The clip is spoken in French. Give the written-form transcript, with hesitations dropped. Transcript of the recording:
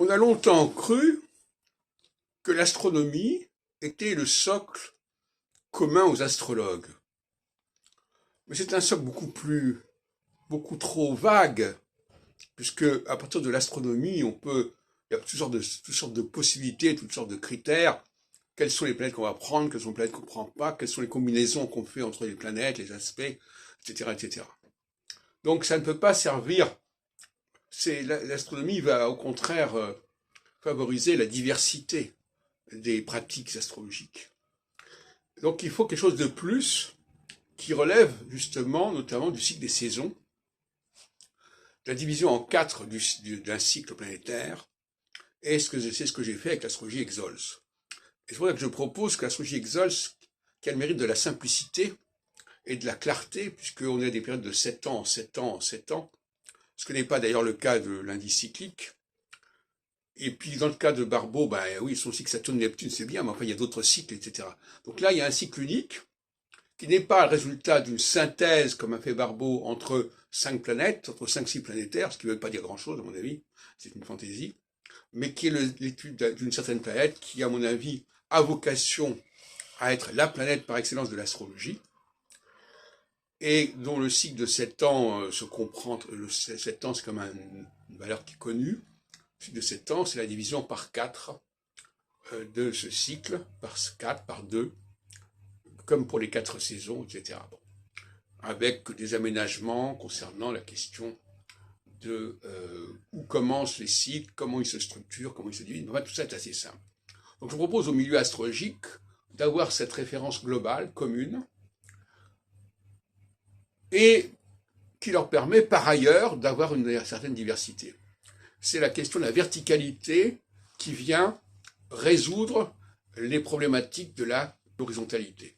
On a longtemps cru que l'astronomie était le socle commun aux astrologues. Mais c'est un socle beaucoup trop vague, puisque à partir de l'astronomie, il y a toutes sortes de possibilités, toutes sortes de critères. Quelles sont les planètes qu'on va prendre, quelles sont les planètes qu'on ne prend pas, quelles sont les combinaisons qu'on fait entre les planètes, les aspects, etc., etc. Donc ça ne peut pas servir. L'astronomie va au contraire favoriser la diversité des pratiques astrologiques. Donc il faut quelque chose de plus qui relève justement notamment du cycle des saisons, la division en quatre d'un cycle planétaire, et c'est ce que j'ai fait avec l'astrologie Exols. Et c'est pour ça que je propose que l'astrologie Exols, qui a le mérite de la simplicité et de la clarté, puisqu'on a des périodes de 7 ans en 7 ans en 7 ans, ce que n'est pas d'ailleurs le cas de l'indice cyclique. Et puis dans le cas de Barbeau, ben oui, son cycle Saturne-Neptune, c'est bien, mais enfin il y a d'autres cycles, etc. Donc là, il y a un cycle unique, qui n'est pas le résultat d'une synthèse, comme a fait Barbeau, entre 5 planètes, entre 5-6 planétaires, ce qui ne veut pas dire grand-chose, à mon avis, c'est une fantaisie, mais qui est l'étude d'une certaine planète qui, à mon avis, a vocation à être la planète par excellence de l'astrologie, et dont le cycle de 7 ans se comprend, 7 ans c'est comme une valeur qui est connue, le cycle de 7 ans c'est la division par 4 de ce cycle, par 4, par 2, comme pour les 4 saisons, etc. Bon. Avec des aménagements concernant la question de où commencent les cycles, comment ils se structurent, comment ils se divisent. Enfin, tout ça est assez simple. Donc je propose au milieu astrologique d'avoir cette référence globale, commune, et qui leur permet par ailleurs d'avoir une certaine diversité. C'est la question de la verticalité qui vient résoudre les problématiques de la horizontalité.